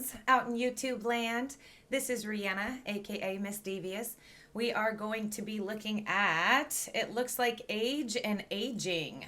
friends out in YouTube land. This is Rihanna, aka mz.dvs. We are going to be looking at, it looks like age and aging.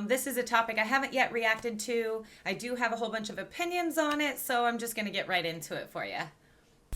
This is a topic I haven't yet reacted to. I do have a whole bunch of opinions on it, so I'm just going to get right into it for you.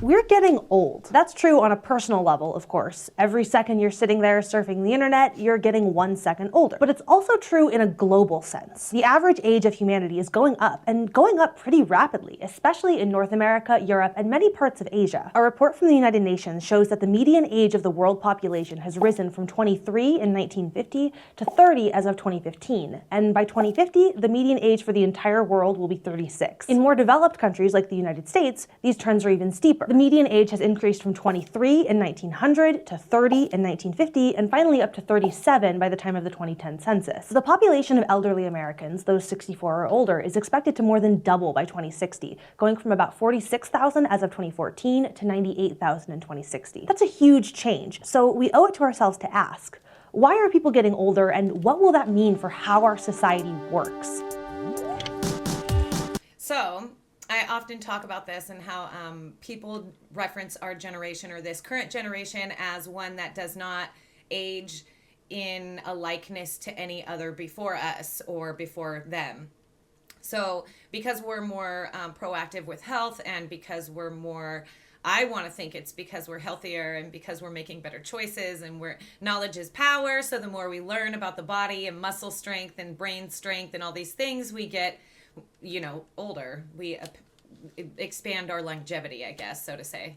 We're getting old. That's true on a personal level, of course. Every second you're sitting there surfing the internet, you're getting 1 second older. But it's also true in a global sense. The average age of humanity is going up, and going up pretty rapidly, especially in North America, Europe, and many parts of Asia. A report from the United Nations shows that the median age of the world population has risen from 23 in 1950 to 30 as of 2015. And by 2050, the median age for the entire world will be 36. In more developed countries like the United States, these trends are even steeper. The median age has increased from 23 in 1900 to 30 in 1950, and finally up to 37 by the time of the 2010 census. The population of elderly Americans, those 64 or older, is expected to more than double by 2060, going from about 46,000 as of 2014 to 98,000 in 2060. That's a huge change, so we owe it to ourselves to ask, why are people getting older, and what will that mean for how our society works? So, I often talk about this and how people reference our generation or this current generation as one that does not age in a likeness to any other before us or before them. So because we're more proactive with health, and because we're more, I want to think it's because we're healthier and because we're making better choices, and knowledge is power. So the more we learn about the body and muscle strength and brain strength and all these things, we get, older. We expand our longevity, I guess, so to say.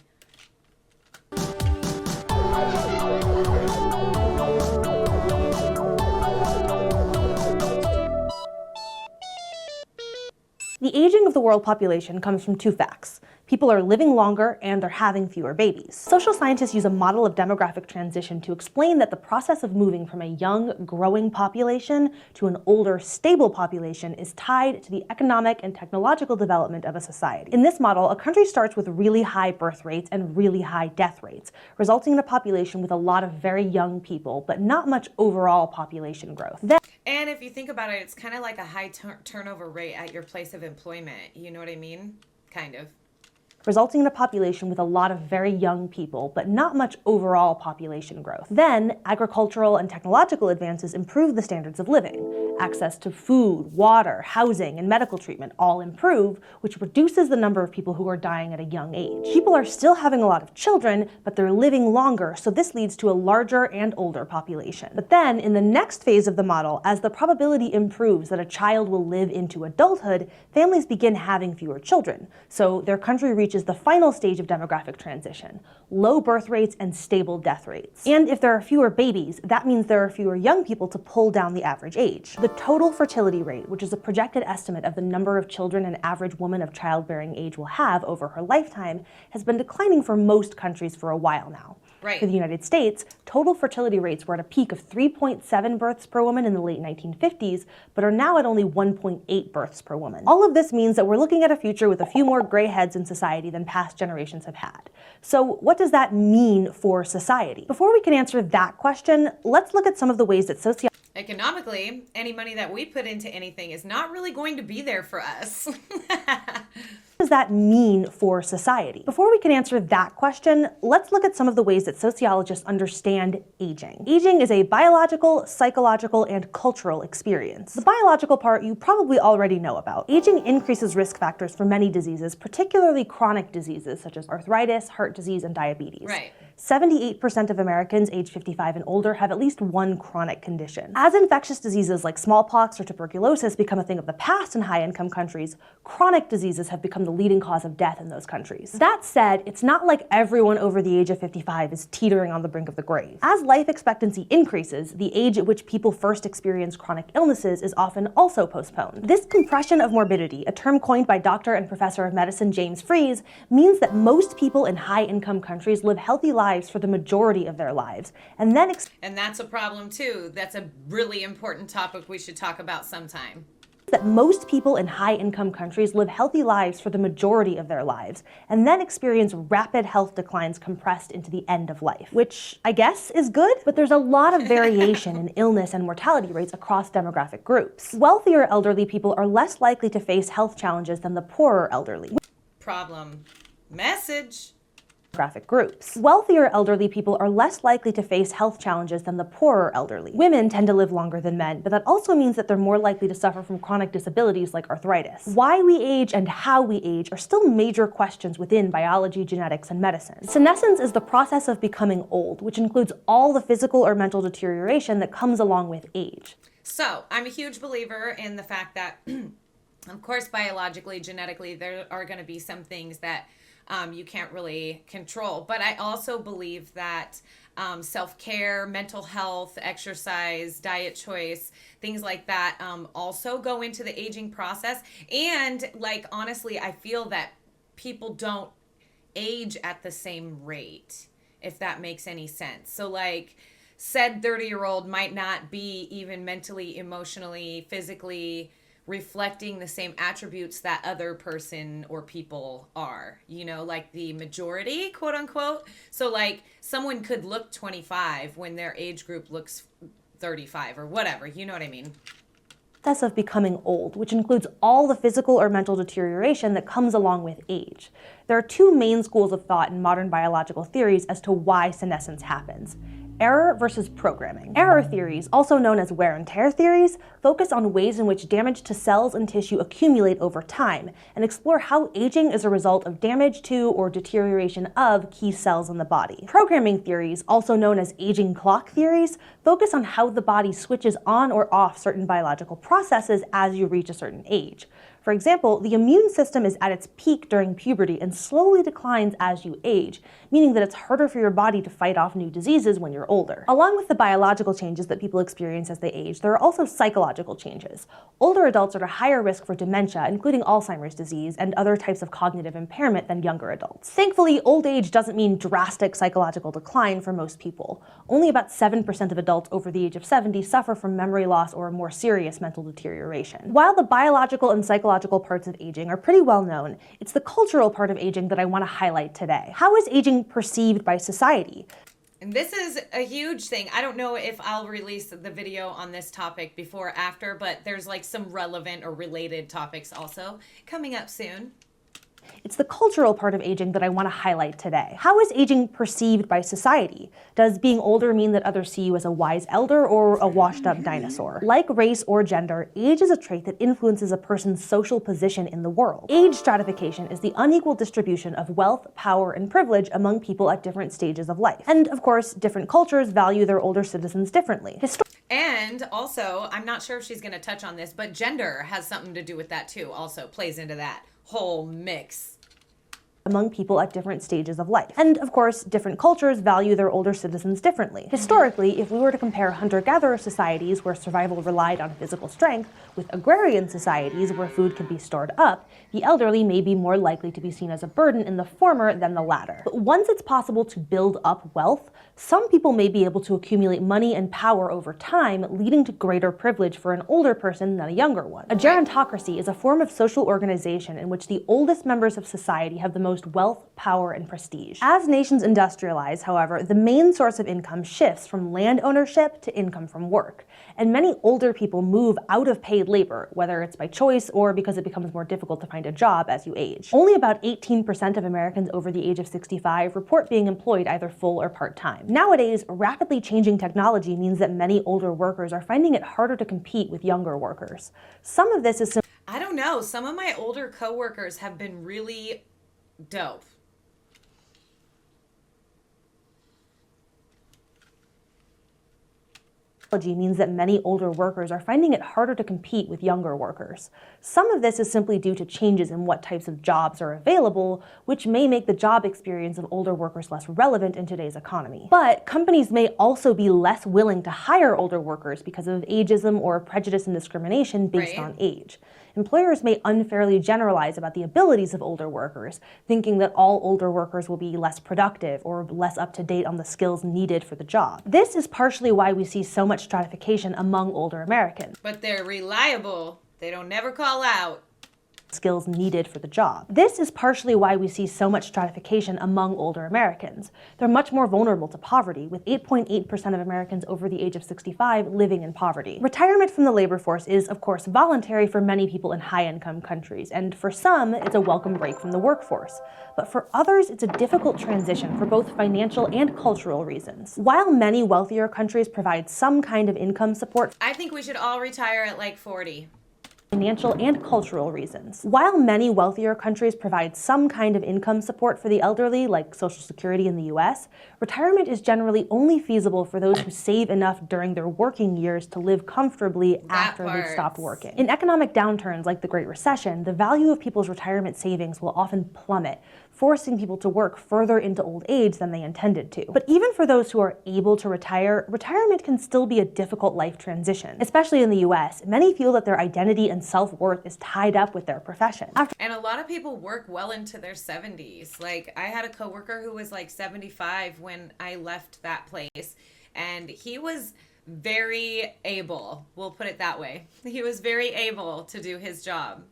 The aging of the world population comes from two facts. People are living longer and they're having fewer babies. Social scientists use a model of demographic transition to explain that the process of moving from a young, growing population to an older, stable population is tied to the economic and technological development of a society. In this model, a country starts with really high birth rates and really high death rates, resulting in a population with a lot of very young people, but not much overall population growth. And if you think about it, it's kind of like a high turnover rate at your place of employment. You know what I mean? Kind of. Resulting in a population with a lot of very young people, but not much overall population growth. Then, agricultural and technological advances improve the standards of living. Access to food, water, housing, and medical treatment all improve, which reduces the number of people who are dying at a young age. People are still having a lot of children, but they're living longer, so this leads to a larger and older population. But then, in the next phase of the model, as the probability improves that a child will live into adulthood, families begin having fewer children, so their country reaches the final stage of demographic transition, low birth rates and stable death rates. And if there are fewer babies, that means there are fewer young people to pull down the average age. The total fertility rate, which is a projected estimate of the number of children an average woman of childbearing age will have over her lifetime, has been declining for most countries for a while now. Right. For the United States, total fertility rates were at a peak of 3.7 births per woman in the late 1950s, but are now at only 1.8 births per woman. All of this means that we're looking at a future with a few more gray heads in society than past generations have had. So what does that mean for society? Before we can answer that question, let's look at some of the ways that economically, any money that we put into anything is not really going to be there for us. What does that mean for society? Before we can answer that question, let's look at some of the ways that sociologists understand aging. Aging is a biological, psychological, and cultural experience. The biological part you probably already know about. Aging increases risk factors for many diseases, particularly chronic diseases such as arthritis, heart disease, and diabetes. Right. 78% of Americans age 55 and older have at least one chronic condition. As infectious diseases like smallpox or tuberculosis become a thing of the past in high-income countries, chronic diseases have become the leading cause of death in those countries. That said, it's not like everyone over the age of 55 is teetering on the brink of the grave. As life expectancy increases, the age at which people first experience chronic illnesses is often also postponed. This compression of morbidity, a term coined by Dr. and Professor of Medicine James Fries, means that most people in high-income countries live healthy lives for the majority of their lives, and that's a problem too. That's a really important topic we should talk about sometime. That most people in high-income countries live healthy lives for the majority of their lives, and then experience rapid health declines compressed into the end of life, which I guess is good, but there's a lot of variation in illness and mortality rates across demographic groups. Wealthier elderly people are less likely to face health challenges than the poorer elderly. problem. Message. Demographic groups. Wealthier elderly people are less likely to face health challenges than the poorer elderly. Women tend to live longer than men, but that also means that they're more likely to suffer from chronic disabilities like arthritis. Why we age and how we age are still major questions within biology, genetics, and medicine. Senescence is the process of becoming old, which includes all the physical or mental deterioration that comes along with age. So, I'm a huge believer in the fact that, of course, biologically, genetically, there are going to be some things that you can't really control. But I also believe that self-care, mental health, exercise, diet choice, things like that also go into the aging process. And like, honestly, I feel that people don't age at the same rate, if that makes any sense. So like, said 30-year-old might not be even mentally, emotionally, physically reflecting the same attributes that other person or people are, you know, like the majority, quote unquote. So like someone could look 25 when their age group looks 35 or whatever, you know what I mean? Process of becoming old, which includes all the physical or mental deterioration that comes along with age. There are two main schools of thought in modern biological theories as to why senescence happens. Error versus programming. Error theories, also known as wear and tear theories, focus on ways in which damage to cells and tissue accumulate over time and explore how aging is a result of damage to or deterioration of key cells in the body. Programming theories, also known as aging clock theories, focus on how the body switches on or off certain biological processes as you reach a certain age. For example, the immune system is at its peak during puberty and slowly declines as you age, meaning that it's harder for your body to fight off new diseases when you're older. Along with the biological changes that people experience as they age, there are also psychological changes. Older adults are at a higher risk for dementia, including Alzheimer's disease and other types of cognitive impairment than younger adults. Thankfully, old age doesn't mean drastic psychological decline for most people. Only about 7% of adults over the age of 70 suffer from memory loss or more serious mental deterioration. While the biological and psychological parts of aging are pretty well known, it's the cultural part of aging that I want to highlight today. How is aging perceived by society? And this is a huge thing. I don't know if I'll release the video on this topic before or after, but there's like some relevant or related topics also coming up soon. It's the cultural part of aging that I want to highlight today. How is aging perceived by society? Does being older mean that others see you as a wise elder or a washed-up dinosaur? Like race or gender, age is a trait that influences a person's social position in the world. Age stratification is the unequal distribution of wealth, power, and privilege among people at different stages of life. And of course, different cultures value their older citizens differently. And also, I'm not sure if she's going to touch on this, but gender has something to do with that too, also plays into that whole mix. Among people at different stages of life. And of course, different cultures value their older citizens differently. Historically, if we were to compare hunter-gatherer societies where survival relied on physical strength with agrarian societies where food can be stored up, the elderly may be more likely to be seen as a burden in the former than the latter. But once it's possible to build up wealth, some people may be able to accumulate money and power over time, leading to greater privilege for an older person than a younger one. A gerontocracy is a form of social organization in which the oldest members of society have the most wealth, power, and prestige. As nations industrialize, however, the main source of income shifts from land ownership to income from work. And many older people move out of paid labor, whether it's by choice or because it becomes more difficult to find a job as you age. Only about 18% of Americans over the age of 65 report being employed either full or part-time. Nowadays, rapidly changing technology means that many older workers are finding it harder to compete with younger workers. Some of this is I don't know. Some of my older coworkers have been really dope. means that many older workers are finding it harder to compete with younger workers. Some of this is simply due to changes in what types of jobs are available, which may make the job experience of older workers less relevant in today's economy. But companies may also be less willing to hire older workers because of ageism or prejudice and discrimination based on age. Employers may unfairly generalize about the abilities of older workers, thinking that all older workers will be less productive or less up to date on the skills needed for the job. This is partially why we see so much stratification among older Americans. But they're reliable. They don't never call out. skills needed for the job. This is partially why we see so much stratification among older Americans. They're much more vulnerable to poverty, with 8.8% of Americans over the age of 65 living in poverty. Retirement from the labor force is, of course, voluntary for many people in high-income countries, and for some, it's a welcome break from the workforce. But for others, it's a difficult transition for both financial and cultural reasons. While many wealthier countries provide some kind of income support, I think we should all retire at like 40. Financial and cultural reasons. While many wealthier countries provide some kind of income support for the elderly, like Social Security in the US, retirement is generally only feasible for those who save enough during their working years to live comfortably after they've stopped working. In economic downturns like the Great Recession, the value of people's retirement savings will often plummet, forcing people to work further into old age than they intended to. But even for those who are able to retire, retirement can still be a difficult life transition. Especially in the US, many feel that their identity and self-worth is tied up with their profession. And a lot of people work well into their 70s. Like, I had a coworker who was like 75 when I left that place, and he was very able, we'll put it that way. He was very able to do his job.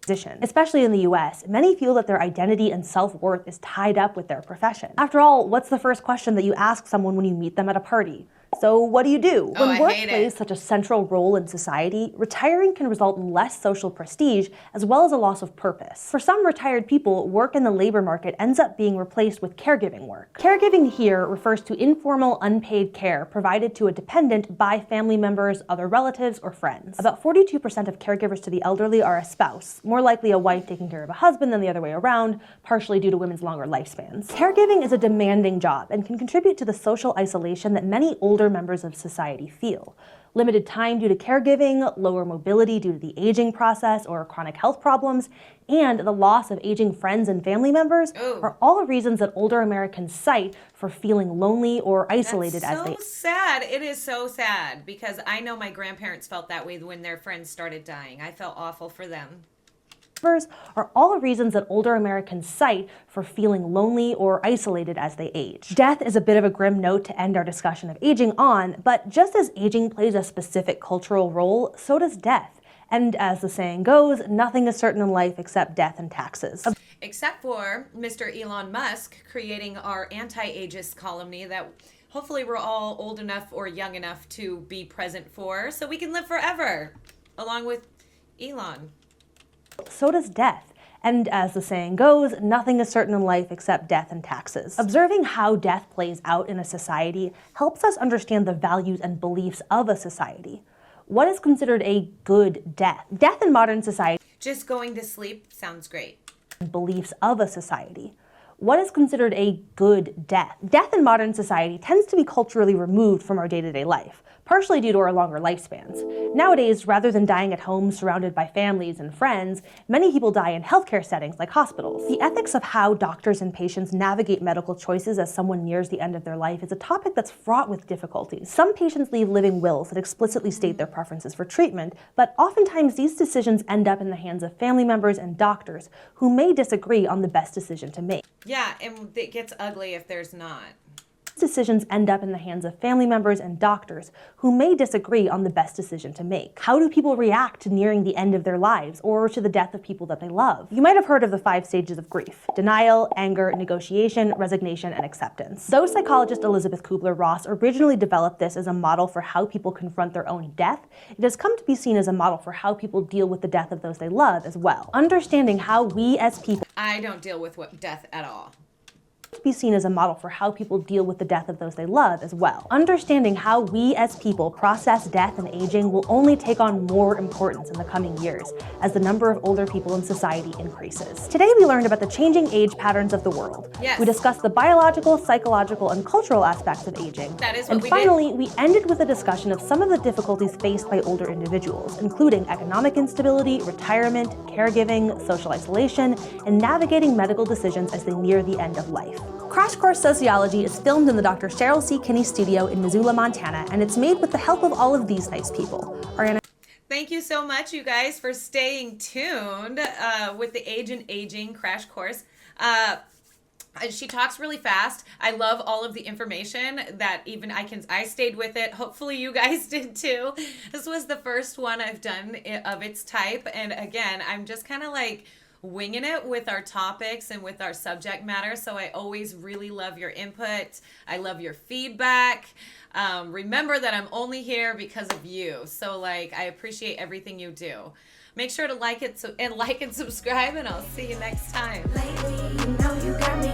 Especially in the US, many feel that their identity and self-worth is tied up with their profession. After all, what's the first question that you ask someone when you meet them at a party? So what do you do? When work plays such a central role in society, retiring can result in less social prestige as well as a loss of purpose. For some retired people, work in the labor market ends up being replaced with caregiving work. Caregiving here refers to informal, unpaid care provided to a dependent by family members, other relatives, or friends. About 42% of caregivers to the elderly are a spouse, more likely a wife taking care of a husband than the other way around, partially due to women's longer lifespans. Caregiving is a demanding job and can contribute to the social isolation that many older members of society feel. Limited time due to caregiving, lower mobility due to the aging process or chronic health problems, and the loss of aging friends and family members are all reasons that older Americans cite for feeling lonely or isolated as they age. That's so sad. It is so sad because I know my grandparents felt that way when their friends started dying. I felt awful for them. Are all reasons that older Americans cite for feeling lonely or isolated as they age. Death is a bit of a grim note to end our discussion of aging on, but just as aging plays a specific cultural role, so does death. And as the saying goes, nothing is certain in life except death and taxes. Except for Mr. Elon Musk creating our anti-ageist column that hopefully we're all old enough or young enough to be present for, so we can live forever, along with Elon. So does death. And as the saying goes, nothing is certain in life except death and taxes. Observing how death plays out in a society helps us understand the values and beliefs of a society. What is considered a good death? Death in modern society. Just going to sleep sounds great. Beliefs of a society. What is considered a good death? Death in modern society tends to be culturally removed from our day-to-day life, partially due to our longer lifespans. Nowadays, rather than dying at home surrounded by families and friends, many people die in healthcare settings like hospitals. The ethics of how doctors and patients navigate medical choices as someone nears the end of their life is a topic that's fraught with difficulties. Some patients leave living wills that explicitly state their preferences for treatment, but oftentimes these decisions end up in the hands of family members and doctors who may disagree on the best decision to make. Yeah, and it gets ugly if there's not. Decisions end up in the hands of family members and doctors who may disagree on the best decision to make. How do people react to nearing the end of their lives or to the death of people that they love? You might have heard of the 5 stages of grief: denial, anger, negotiation, resignation, and acceptance. Though psychologist Elizabeth Kubler-Ross originally developed this as a model for how people confront their own death, it has come to be seen as a model for how people deal with the death of those they love as well. Understanding how we as people I don't deal with death at all. Be seen as a model for how people deal with the death of those they love as well. Understanding how we as people process death and aging will only take on more importance in the coming years as the number of older people in society increases. Today we learned about the changing age patterns of the world. Yes. We discussed the biological, psychological, and cultural aspects of aging. That is what and finally, we ended with a discussion of some of the difficulties faced by older individuals, including economic instability, retirement, caregiving, social isolation, and navigating medical decisions as they near the end of life. Crash Course Sociology is filmed in the Dr. Cheryl C. Kinney studio in Missoula, Montana, and it's made with the help of all of these nice people. Thank you so much, you guys, for staying tuned with the Age and Aging Crash Course. She talks really fast. I love all of the information that even I stayed with it. Hopefully you guys did too. This was the first one I've done of its type. And again, I'm just kind of like winging it with our topics and with our subject matter. So I always really love your input. I love your feedback. Remember that I'm only here because of you. So like, I appreciate everything you do. Make sure to like it and subscribe, and I'll see you next time. Lately, you know you got me